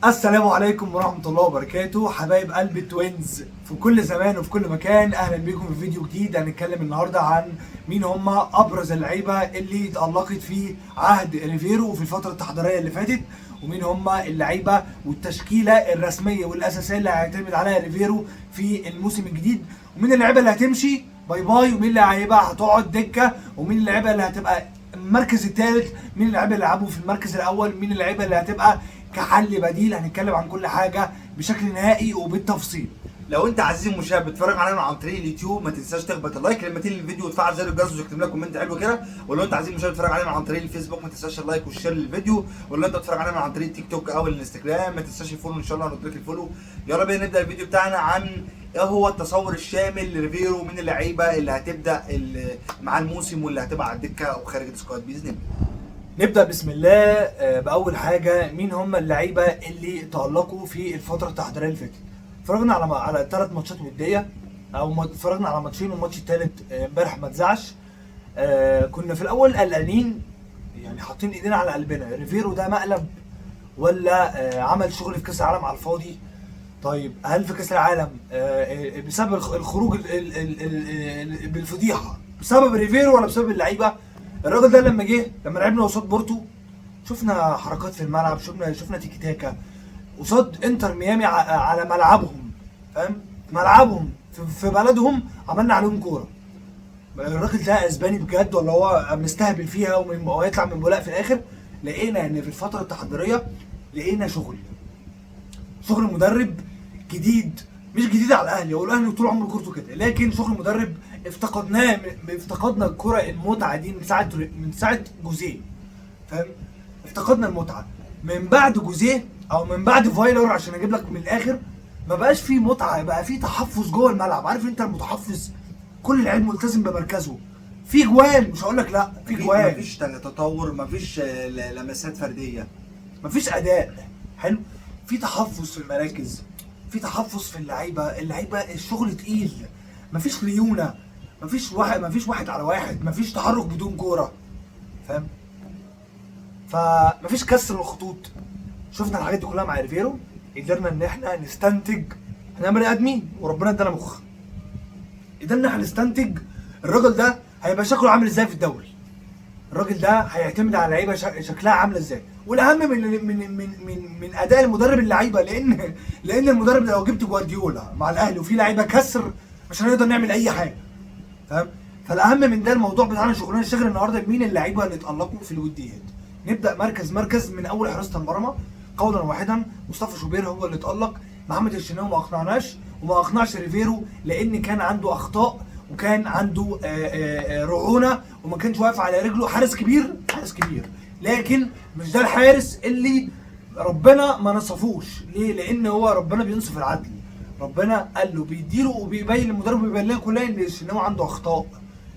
السلام عليكم ورحمة الله وبركاته، حبايب قلب التوينز في كل زمان وفي كل مكان. اهلا بيكم في فيديو جديد. هنتكلم النهارده عن مين هم ابرز اللعيبة اللي اتألقت في عهد ريفيرو في الفترة التحضيرية اللي فاتت، ومين هم اللعيبة والتشكيلة الرسمية والأساسية اللي هيعتمد عليها ريفيرو في الموسم الجديد، ومين اللعيبة اللي هتمشي باي باي، ومين اللي هيبقى هتقعد دكة، ومين اللعيبة اللي هتبقى المركز الثالث، مين اللعيبه اللي لعبوا في المركز الاول، مين اللعيبه اللي هتبقى كحل بديل. هنتكلم عن كل حاجه بشكل نهائي وبالتفصيل. لو انت عزيزي المشاهد بتتفرج علينا عن طريق اليوتيوب ما تنساش تخبط اللايك لما تيجي الفيديو وتفعل زر الجرس وتكتب لنا كومنت حلو كده. ولو انت عزيزي المشاهد بتتفرج علينا عن طريق الفيسبوك ما تنساش اللايك والشير للفيديو. ولو انت بتتفرج علينا عن طريق التيك توك او الانستجرام ما تنساش الفولو، ان شاء الله هنطلق الفولو. يلا بينا نبدا الفيديو بتاعنا عن ايه هو التصور الشامل لريفيرو من اللعيبه اللي هتبدا مع الموسم واللي هتبقى على الدكه او خارج السكواد باذن الله. نبدا بسم الله. باول حاجه، مين هم اللعيبه اللي تالقوا في الفتره التحضيريه اللي فاتت؟ اتفرجنا على 3 ماتشات وديه، او اتفرجنا على ماتشين، والماتش الثالث امبارح ما اتذاعش. كنا في الاول قلقانين، يعني حاطين ايدينا على قلبنا، ريفيرو ده مقلب ولا عمل شغل في كاس العالم على الفاضي؟ طيب هل في كاس العالم بسبب الخروج بالفضيحه بسبب ريفيرو ولا بسبب اللعيبه؟ الراجل ده لما لعبنا قصاد بورتو شفنا حركات في الملعب، شفنا تيكي تاكا قصاد انتر ميامي على ملعبهم، فاهم؟ ملعبهم في بلدهم عملنا عليهم كوره. الراجل ده اسباني بجد ولا هو مستهبل فيها وهيطلع من بولاق في الاخر؟ لقينا ان في الفتره التحضيريه لقينا شغل مدرب جديد، مش جديد على الاهلي، هو الاهلي طول عمره كورته كده، لكن شغل مدرب افتقدنا الكره المتعه دي من ساعه جوزيه، فاهم؟ افتقدنا المتعه من بعد جوزيه او من بعد فايلر، عشان اجيب لك من الاخر ما بقاش في متعه، بقى في تحفظ جوه الملعب. عارف انت المتحفظ؟ كل لعيب ملتزم بمركزه، في جوان، مش هقول لك لا، في جوان، مفيش تطور، مفيش لمسات فرديه، مفيش اداء حلو، في تحفظ في المراكز، في تحفظ في اللعيبه الشغل تقيل، مفيش ليونه، مفيش واحد على واحد، مفيش تحرك بدون كوره، فاهم؟ فمفيش كسر الخطوط. شفنا الحاجات دي كلها مع ريفيرو، قدرنا ان احنا نستنتج. احنا بني ادمين وربنا ادانا مخ، قدرنا احنا نستنتج الراجل ده هيبقى شكله عامل ازاي في الدوري. الراجل ده هيعتمد على لعيبه شكلها عامله ازاي، والاهم من اداء المدرب اللعيبه، لان المدرب لو جبت جوارديولا مع الاهلي وفي لعيبه كسر مش هنقدر نعمل اي حاجه، فاهم؟ فالاهم من ده الموضوع بتاعنا، شغلنا الشاغل النهارده مين اللعيبه اللي اتالقوا في الوديات. نبدا مركز من اول حراسه المرمى. قولا واحدا، مصطفى شوبير هو اللي اتالق. محمد الشناوي ما اقنعناش وما اقنعش ريفيرو، لان كان عنده اخطاء وكان عنده رعونه وما كانش واقف على رجله. حارس كبير، لكن مش ده الحارس اللي ربنا ما نصفوش. ليه؟ لان هو ربنا بينصف العدل. ربنا قال له بيديله وبيبين للمدرب وبيبين لنا كلنا ان الشناوي عنده اخطاء،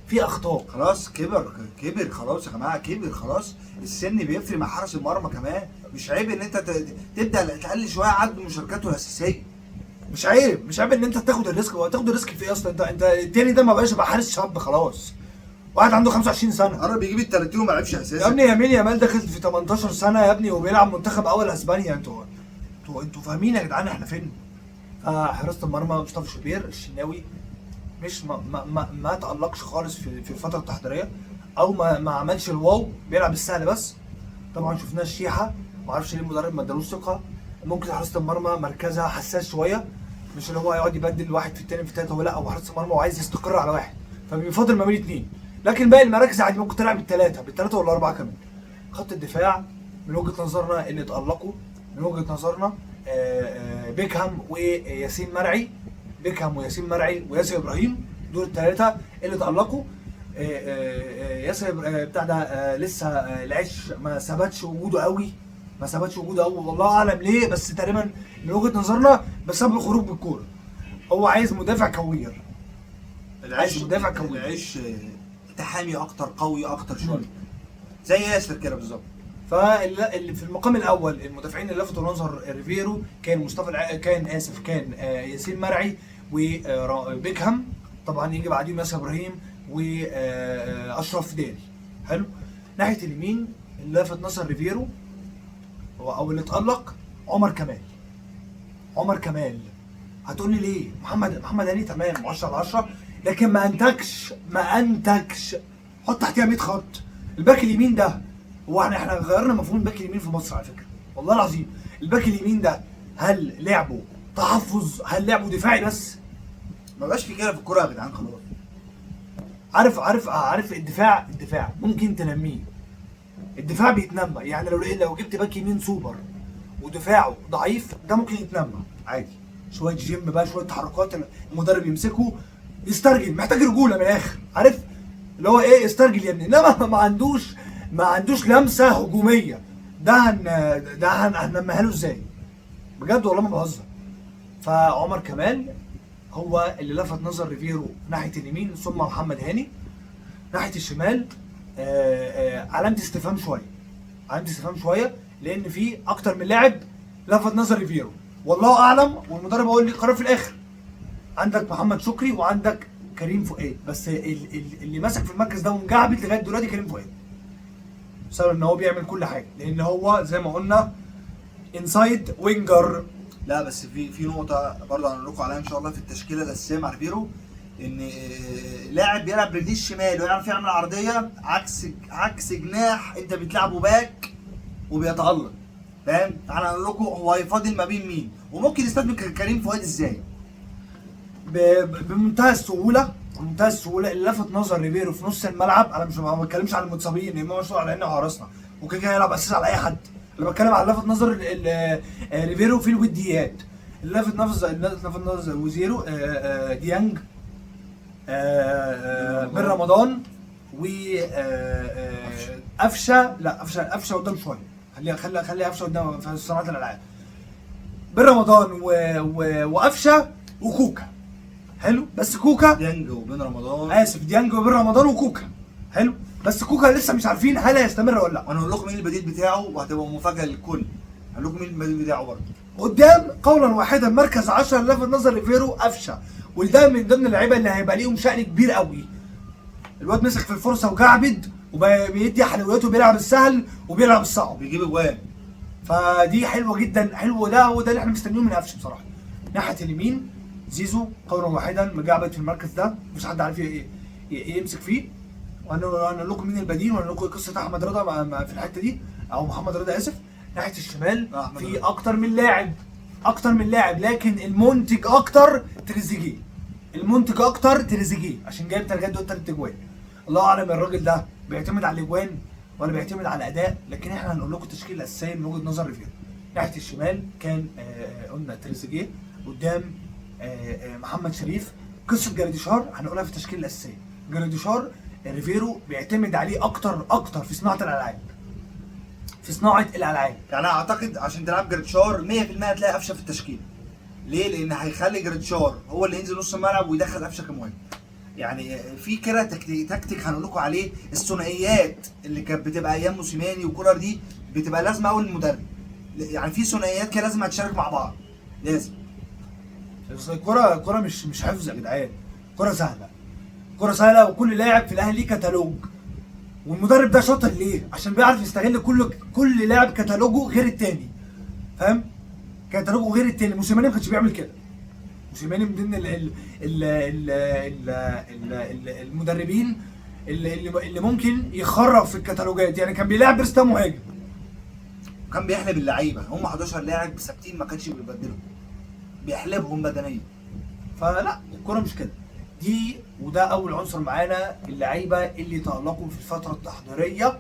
في اخطاء. خلاص كبر خلاص يا جماعه، كبر خلاص. السن بيفرق مع حارس المرمى كمان. مش عيب ان انت تبدا تقلل شويه عدد مشاركاته الاساسيه. مش عيب ان انت تاخد الريسك. هو تاخد الريسك في ايه اصلا؟ انت التاني ده ما بقاش بقى حارس شاب خلاص، واحد عنده 25 سنه قرب يجيب ال 30 وما لعبش اساسا يا ابني. يمين يامال داخل في 18 سنه يا ابني وبيلعب منتخب اول اسبانيا. انتوا فاهمين يا جدعان احنا فين؟ حراسه المرمى مصطفى شوبير. الشناوي مش ما تألقش خالص في الفتره التحضيريه، او ما عملش الواو، بيلعب السهل بس. طبعا شفناه الشيحه، ما اعرفش ليه المدرب ما ادالوش ثقه. ممكن حراسه المرمى مركزها حساس شويه، مش اللي هو يقعد يبدل واحد في الثاني في الثالث، هو لا، هو حراسه المرمى وعايز يستقر على واحد، فبيفضل ما بين اثنين. لكن باقي المراكز عادي ممكن تلعب بالثلاثه ولا اربعه كمان. خط الدفاع من وجهه نظرنا اللي اتألقوا، من وجهه نظرنا بيكهام وياسين مرعي وياسر ابراهيم، دول الثلاثه اللي اتألقوا. ياسر بتاع ده لسه العش ما ثبتش وجوده قوي، والله اعلم ليه، بس تقريبا من وجهه نظرنا بسبب الخروج بالكوره. هو عايز مدافع كوير، العيش تحامي اكتر، قوي اكتر شويه، زي ياسر كده بالظبط. فاللي في المقام الاول المدافعين اللي لفتوا نظر ريفيرو كان كان ياسين مرعي وبيكهام. طبعا يجي بعديهم ياسر ابراهيم واشرف داري. حلو. ناحيه اليمين اللي لفت نظر ريفيرو او اللي اتألق عمر كمال هتقول لي ليه؟ محمد هاني تمام 10 على 10، لكن ما انتجش. حط تحتيها 100 خط. الباك اليمين ده، هو احنا غيرنا مفهوم الباك اليمين في مصر على فكره، والله العظيم. الباك اليمين ده هل لعبه تحفظ؟ هل لعبه دفاعي بس؟ ما بقاش في كده في الكوره يا جدعان خلاص. عارف الدفاع ممكن تنميه. الدفاع بيتنمى، يعني لو جبت باك يمين سوبر ودفاعه ضعيف ده ممكن يتنمى عادي. شويه جيم بقى، شويه تحركات المدرب يمسكه يسترجل، محتاج رجوله من الاخر، عارف اللي هو ايه، استرجل يا ابني. انما ما عندوش لمسه هجوميه. ده هننميها له ازاي؟ بجد والله ما بهزر. فعمر كمال هو اللي لفت نظر ريفيرو ناحيه اليمين، ثم محمد هاني ناحيه الشمال. علامه استفهام شويه، لان في اكتر من لاعب لفت نظر ريفيرو، والله اعلم، والمدرب هو اللي قرر في الاخر. عندك محمد شكري وعندك كريم فؤاد، بس اللي ماسك في المركز ده ومجعبد لغايه دلوقتي كريم فؤاد، بسبب ان هو بيعمل كل حاجه، لان هو زي ما قلنا انسايد وينجر. لا بس في نقطه برضه هنقول لكم عليها ان شاء الله في التشكيله الاساسيه مع ريفيرو، ان لاعب بيلعب برجليه الشمال ويعرف يعمل عرضيه عكس جناح انت بتلعبه باك وبيتالق، فاهم؟ تعالى اقول لكم هو هيفاضل ما بين مين وممكن يستخدم كريم فؤاد ازاي. بمنتهى السهوله اللي لفت نظر ريبيرو في نص الملعب. انا مش ما بتكلمش على المتصابين، هم مشهور على انه عرسنا وكده كده هيلعب اساس على اي حد. انا بتكلم على لفت نظر ريبيرو في الوديات، اللي لفت نظر وزيرو ديانج بن رمضان و قفشه. لا قفشه قدام شويه، خلي قفشه قدام في صناعه الالعاب. بن رمضان وقفشه وكوكا حلو، بس كوكا ديانج وبن رمضان، ديانج وبن رمضان وكوكا حلو، بس كوكا لسه مش عارفين هل هيستمر ولا لا. وانا هقول لكم مين البديل بتاعه وهتبقى مفاجاه للكل. هقول لكم مين البديل بتاعه برضه قدام قولا واحدا. مركز 10 لفت نظر ريفيرو قفشه، وده من ضمن اللعيبه اللي هيبقى ليهم شأن كبير قوي. الواد مسك في الفرصه وجعبد وبيدي حلوياته، بيلعب السهل وبيلعب الصعب، بيجيب اجوان. فدي حلوه جدا، حلو. ده هو ده اللي احنا مستنيينه من قفشه بصراحه. ناحيه اليمين زيزو قولا واحدا مجعبد في المركز ده، مش حد عارف ايه يمسك فيه. وانا لكم مين البديل، وانا لكم قصه احمد رضا في الحته دي، او محمد رضا اسف. ناحيه الشمال في اكتر من لاعب، لكن المنتج اكتر تريزيجيه، عشان جايب 3 اجوان. الله اعلم الراجل ده بيعتمد على الاجوان ولا بيعتمد على الاداء، لكن احنا هنقول لكم التشكيله الاساسيه من وجهه نظر ريفيرو. ناحيه الشمال كان قلنا تريزيجيه، قدام محمد شريف. قصه جراديشار هنقولها في التشكيله الاساسيه. جراديشار ريفيرو بيعتمد عليه اكتر في صناعه الالعاب. يعني انا اعتقد عشان تلعب جراديشار 100% هتلاقي قفشه في التشكيل. ليه؟ لان هيخلي جراديشار هو اللي ينزل نص الملعب ويدخل قفشه كمهاجم. يعني في كده تكتيك هنقول لكم عليه، الثنائيات اللي كانت بتبقى ايام موسيماني وكولر دي بتبقى لازمه قوي للمدرب. يعني في ثنائيات كده لازم هتشارك مع بعض، لازم. بس الكرة مش حفظ يا جدعان، كرة سهلة وكل لاعب في الاهلي ليه كتالوج، والمدرب ده شاطر ليه؟ عشان بيعرف يستغل كل لاعب كتالوجه غير التاني، فاهم؟ كتالوجه غير التاني. موسيماني ما كانش بيعمل كده. موسيماني من ضمن المدربين اللي ممكن يخرف في الكتالوجات، يعني كان بيلعب بيرستا مهاجم، كان بيحلب اللعيبه، هم 11 لاعب ثابتين ما كانش بيبدلهم، بيحلبهم بدنيا. فلا الكرة مش كده دي. وده اول عنصر معانا، اللعيبه اللي تألقوا في الفتره التحضيريه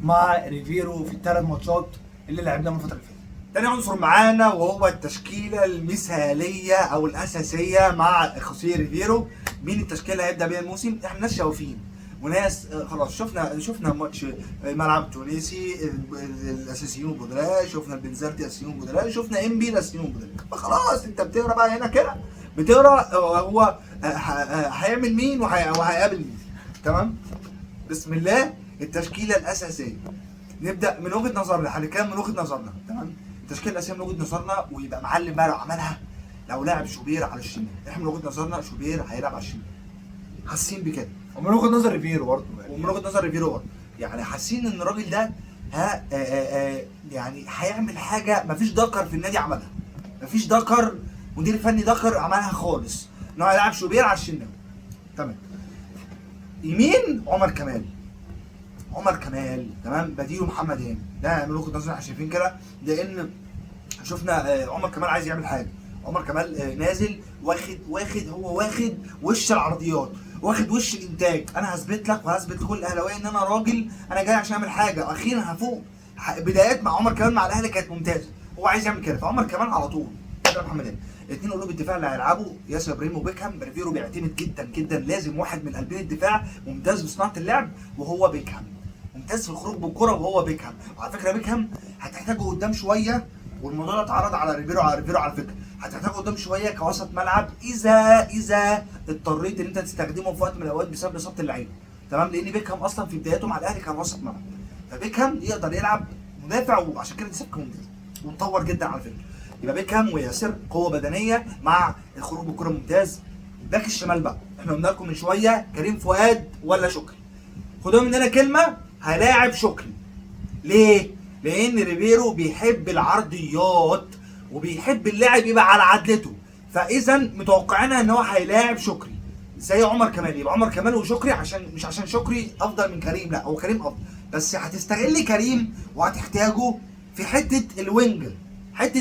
مع ريفيرو في ال3 ماتشات اللي لعبناهم الفتره اللي فاتت. تاني عنصر معانا وهو التشكيله المثاليه او الاساسيه مع خوسيه ريفيرو. مين التشكيله هيبدا بيها الموسم؟ احنا ناس شوافين وناس خلاص شفنا ماتش الملعب التونسي الاساسيين وبودلاء، شفنا البنزرتي الاساسيين وبودلاء، شفنا انبي الاساسيين وبودلاء. فخلاص انت بتقرا بقى هنا كده، بتقرا هو هيعمل مين وهيقابل مين. تمام؟ بسم الله. التشكيله الاساسيه نبدا من وجهه نظرنا، هنتكلم من وجهه نظرنا. تمام؟ التشكيله الاساسيه من وجهه نظرنا، ويبقى معلم بقى لو عملها، لو لاعب شوبير على الشمال. احنا من وجهه نظرنا شوبير هيلعب على الشمال، حاسين بكده. ومن وجهه نظر ريفيرو برضه يعني حاسين ان الراجل ده ها يعني هيعمل حاجه مفيش دكر في النادي عملها، مفيش دكر مدير فني دكر عملها خالص، ان هو يلعب شوبير على الشناوي. تمام. يمين عمر كمال، عمر كمال تمام، بديله محمد هاني. ده من وجهه نظري احنا شايفين كده، لان شفنا عمر كمال عايز يعمل حاجه. عمر كمال نازل واخد وش العرضيات، واخد وش الانتاج. انا هثبت لك وهثبت لكل الاهلاويه ان انا راجل، انا جاي عشان اعمل حاجه، اخيرا هفوق. بدايات مع عمر كمال مع الاهلي كانت ممتازه، هو عايز يعمل كده. فعمر كمال على طول ده محمد هاني. الاثنين قلوب الدفاع اللي هيلعبوا ياسر ابراهيم وبيكهام. ريفيرو بيعتمد جدا جدا، لازم واحد من قلبين الدفاع ممتاز في صناعه اللعب وهو بيكهام، ممتاز في الخروج بالكره وهو بيكهام. وعلى فكره بيكهام هتحتاجه قدام شويه، والموضوع ده اتعرض على ريفيرو على فكره، هتحتاجه قدام شويه كوسط ملعب اذا اضطريت ان انت تستخدمه في وقت من الاوقات بسبب اصابه اللعيبه. تمام، لان بيكهام اصلا في بداياته مع الاهلي كان وسط ملعب، فبيكهام يقدر يلعب مدافع، وعشان كده دي صفقه ممتازه ومطور جدا على فكره. يبقى بيكهام وياسر قوه بدنيه مع الخروج بالكره ممتاز. باك الشمال بقى احنا قلنا لكم من شويه كريم فؤاد ولا شكري. خدوا مننا كلمه، هلاعب شكري. ليه؟ لان ريبيرو بيحب العرضيات وبيحب اللاعب يبقى على عدلته، فاذا متوقعينها ان هو هيلاعب شكري زي عمر كمال. يبقى عمر كمال وشكري، عشان مش عشان شكري افضل من كريم، لا هو كريم افضل، بس هتستغل كريم وهتحتاجه في حته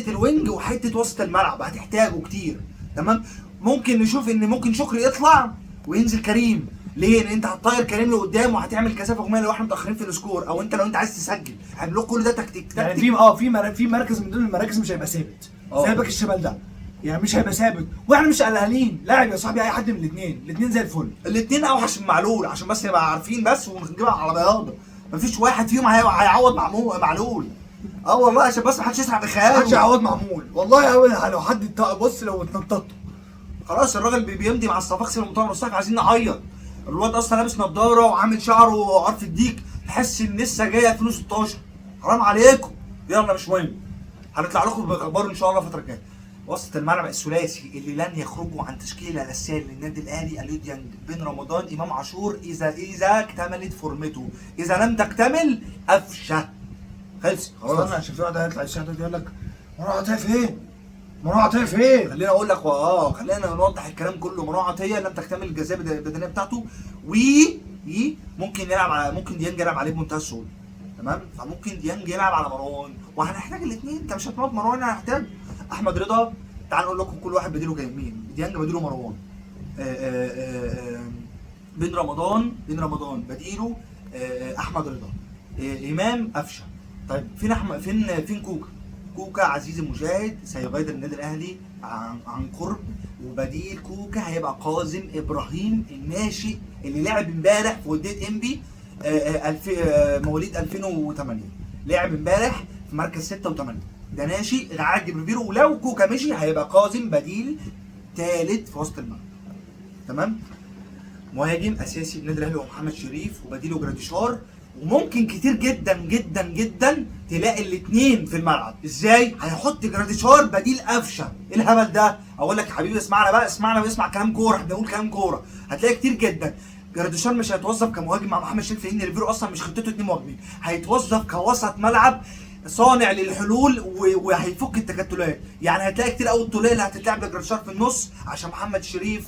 الوينج وحته وسط الملعب، هتحتاجه كتير. تمام، ممكن نشوف ان ممكن شكري يطلع وينزل كريم. ليه؟ لان انت هتطير كريم لقدام وهتعمل كثافه هجوميه لو احنا متاخرين في السكور، او انت لو انت عايز تسجل هنعمل كل ده تكتيك. يعني في مركز من ضمن المراكز مش هيبقى ثابت زي باك الشمال ده، يعني مش هيبقى ثابت، واحنا مش قلقانين. لاعب يا صاحبي اي حد من الاثنين زي الفل. الاثنين اوحش من معلول، عشان بس نبقى عارفين بس ونجيبها على بياضه. مفيش واحد فيهم هيعوض معلول. والله عشان بس محدش يسرح بخياله. محدش هيعوض معمول والله. لو حد بص لو اتنططوا خلاص الراجل بيمضي مع الصفاقسي والمؤتمر الصحفي، عايزين نعيط. الواد اصلا لابس نضاره وعامل شعره وعرف الديك، تحس ان لسه جاي 2016. حرام عليكم. يلا مش مهم، هنطلع لكم باخبار ان شاء الله الفتره الجايه. وسط الملعب الثلاثي اللي لن يخرجوا عن تشكيله الاساسيه للنادي الاهلي: اليو ديانج، بن رمضان، امام عاشور، اذا اكتملت فورمته، اذا لم تكتمل قفشه. خلص خلاص. استنى عشان في واحد هيطلع الشهاده يقول لك مروان عطيه فين؟ مروان عطيه فين؟ خلينا اقول لك خلينا نوضح الكلام كله. مروان عطيه لم تكتمل الجاذبيه البدنيه بتاعته، ممكن يلعب ممكن ديانج يلعب عليه بمنتهى السهوله. تمام، فممكن ديانج يلعب على مروان، وهنحتاج الاثنين. انت مش هتموت مروان، هنحتاج احمد رضا. تعال نقول لكم كل واحد بديله جاي مين. ديانج بديله مروان، بن رمضان بديله احمد رضا، امام قفشه. طيب فين كوكا عزيزي المشاهد سيغادر النادي الاهلي عن قرب، وبديل كوكا هيبقى كاظم ابراهيم الناشئ اللي لعب امبارح في وديه انبي، مواليد 2008، لعب امبارح في مركز 6 و8. ده ناشئ رعاية ريفيرو، ولو كوكا مشي هيبقى كاظم بديل ثالث في وسط الملعب. تمام، مهاجم اساسي النادي الاهلي هو محمد شريف، وبديله جراديشار. وممكن كتير جدا جدا جدا تلاقي الاثنين في الملعب. ازاي؟ هيحط جراديشار بديل قفشه. ايه الهبل ده؟ اقول لك يا حبيبي اسمعنا واسمع كلام كوره، احنا بنقول كلام كوره. هتلاقي كتير جدا جراديشار مش هيتوظف كمهاجم مع محمد شريف، لان ريفيرو اصلا مش خطته 2 مهاجمين، هيتوظف كوسط ملعب صانع للحلول وهيفك التكتلات. يعني هتلاقي كتير قوي الطوليه اللي هتتلعب لجراديشار في النص عشان محمد شريف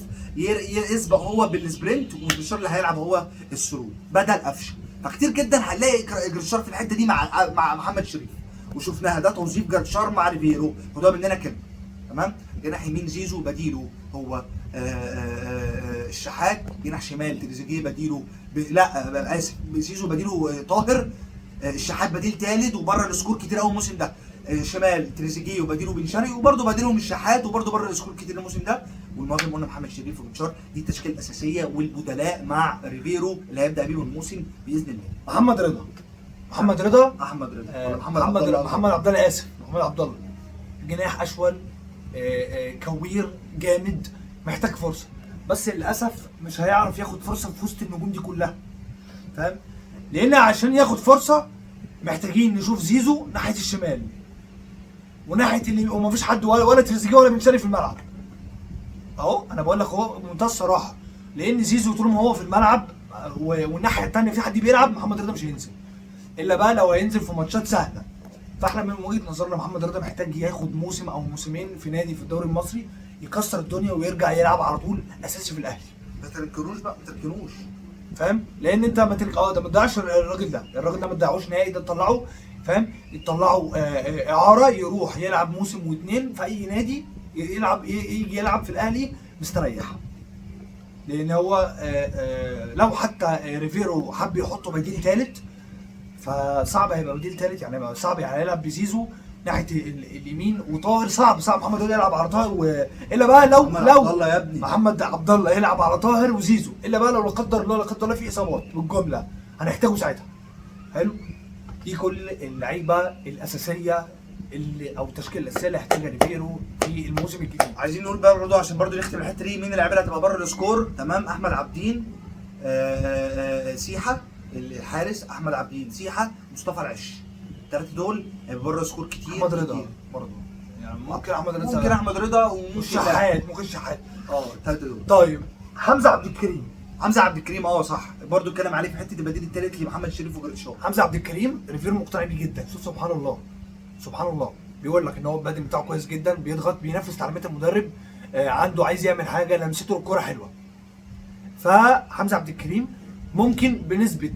يسبق هو بالسبرنت، وجراديشار اللي هيلعب هو الثرو بدل قفشه. فكتير جدا هنلاقي جراديشار في الحته دي مع محمد شريف، وشفناها ده توظيف جراديشار مع ريفيرو. وده مننا كده. تمام، جناح يمين زيزو بديله هو الشحات، جناح شمال تريزيجيه بديله اسف زيزو بديله طاهر، الشحات بديل ثالث وبره السكور كتير قوي الموسم ده. شمال تريزيجيه وبديله بن شرقي، وبرده بديلهم الشحات، وبرده بره السكور كتير الموسم ده. والمهاجم قلنا محمد شريف وجراديشار. دي التشكيله الاساسيه والبدلاء مع ريفيرو اللي هيبدا بيهم الموسم باذن الله. محمد رضا محمد عبد الله اسف، محمد عبد الله جناح اشول، كوير جامد، محتاج فرصه، بس للاسف مش هيعرف ياخد فرصه في وسط النجوم دي كلها. فاهم؟ لان عشان ياخد فرصه محتاجين نشوف زيزو ناحيه الشمال، وناحيه اللي ومفيش حد ولا تريزيجيه ولا بن شرقي في الملعب. اهو انا بقول لك اهو بمنتهى الصراحه، لان زيزو طول ما هو في الملعب والناحيه الثانيه في حد بيلعب، محمد رضا مش هينزل. الا بقى لو هينزل في ماتشات سهله. فاحنا من وجهه نظرنا محمد رضا محتاج ياخد موسم او موسمين في نادي في الدوري المصري يكسر الدنيا ويرجع يلعب على طول اساسي في الاهلي. ما تركنوش بقى، ما تركنوش. فاهم؟ لان انت ما تلك ده ما تضيعش الراجل ده ما تضيعوش نهائي، ده تطلعه. فاهم؟ يطلعه اعاره يروح يلعب موسم واثنين في اي نادي، يلعب يجي يلعب في الاهلي مستريح. لان هو لو حتى ريفيرو حب يحطه بديل ثالث فصعب هيبقى بديل ثالث، يعني هيبقى صعب. يعني هيلعب بزيزو ناحيه اليمين وطاهر، صعب محمد رضا يلعب على طاهر الا بقى لو عبد الله يا ابني، محمد عبد الله يلعب على طاهر وزيزو، الا بقى لو لا قدر الله في اصابات بالجمله هنحتاجه ساعتها. حلو. دي كل اللعيبه الاساسيه اللي او التشكيله الاساسيه اللي هيحتاجها ريفيرو في الموسم الجديد. عايزين نقول بقى برضه عشان برضه نختم الحته دي، مين اللعيبه اللي هتبقى بره السكور؟ تمام، احمد عابدين، سيحه الحارس، احمد عابدين، سيحه، مصطفى العش. الثلاثه دول هيبقوا بره السكور كتير. احمد رضا برضه يعني ممكن احمد رضا وممكن شحات. الثلاثه دول. طيب حمزه عبد الكريم صح، برضه اتكلم عليه في حته البديل الثالث لمحمد شريف وجريشان. حمزه عبد الكريم ريفيرو مقتنع بيه جدا. شوف سبحان الله بيقول لك ان هو البدني بتاعه كويس جدا، بيضغط، بينفذ تعليمات المدرب، عنده عايز يعمل حاجه، لمسته الكوره حلوه. فحمزه عبد الكريم ممكن بنسبه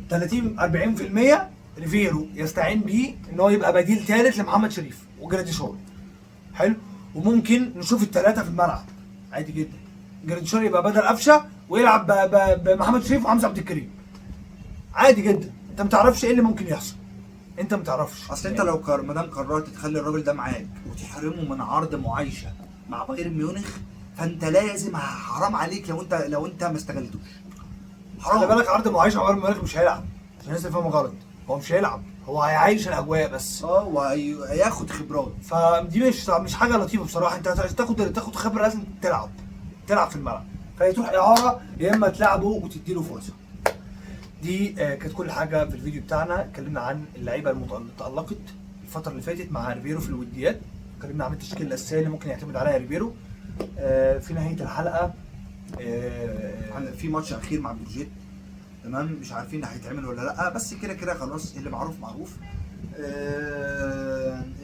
30-40% ريفيرو يستعين بيه ان هو يبقى بديل ثالث لمحمد شريف وجراديشار. حلو. وممكن نشوف الثلاثه في الملعب عادي جدا. جراديشار يبقى بدل قفشه ويلعب بمحمد شريف وحمزه عبد الكريم عادي جدا. انت ما تعرفش ايه اللي ممكن يحصل، انت ما تعرفش. اصل انت لو ما دام قررت تخلي الراجل ده معاك وتحرمه من عرض معايشه مع بايرن ميونخ، فانت لازم، حرام عليك لو انت ما استغلتوش. خلي بالك عرض معايشه مع بايرن ميونخ مش هيلعب، عشان الناس تفهم غلط. هو مش هيلعب، هو هيعيش الاجواء بس. وهياخد خبرات. فدي مش حاجه لطيفه بصراحه. انت تاخد خبره لازم تلعب في الملعب. فيتروح اعاره يا اما تلعبه وتديله فرصه. دي كانت كل حاجه في الفيديو بتاعنا. اتكلمنا عن اللعيبه اللي تألقت الفتره اللي فاتت مع ريفيرو في الوديات، اتكلمنا عن التشكيله الاساسيه اللي ممكن يعتمد عليها ريفيرو. في نهايه الحلقه في ماتش اخير مع بروجيت، تمام، مش عارفين هيتعمل ولا لا، بس كده خلاص اللي معروف.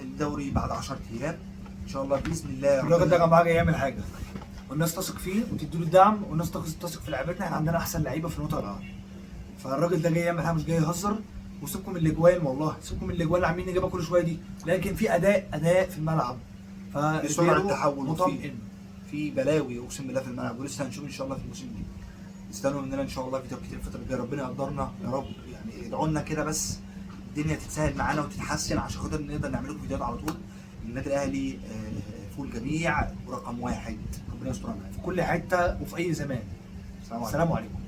الدوري بعد 10 ايام ان شاء الله باذن الله. الراجل ده جاي يعمل حاجه والناس تثق فيه وتديله الدعم، والناس تثق في لعيبتنا. احنا عندنا احسن لعيبه في الوطن العربي. فالراجل ده جاي يعمل حاجه، مش جاي يهزر. وسيبكم من الاجوان، والله سيبكم من الاجوان اللي عاملين نجيبها كل شويه دي، لكن في اداء في الملعب. في سرعه تحول في بلاوي اقسم بالله في الملعب، ولسه هنشوف ان شاء الله في الموسم الجديد. استنوا مننا ان شاء الله فيديوهات كتير الفتره الجايه. ربنا يقدرنا يا رب، يعني ادعوا لنا كده بس الدنيا تتسهل معانا وتتحسن عشان خاطر نقدر نعمل لكم فيديوهات على طول. النادي الاهلي فوق الجميع ورقم 1. ربنا يستر معانا في كل حته وفي اي زمان. السلام عليكم.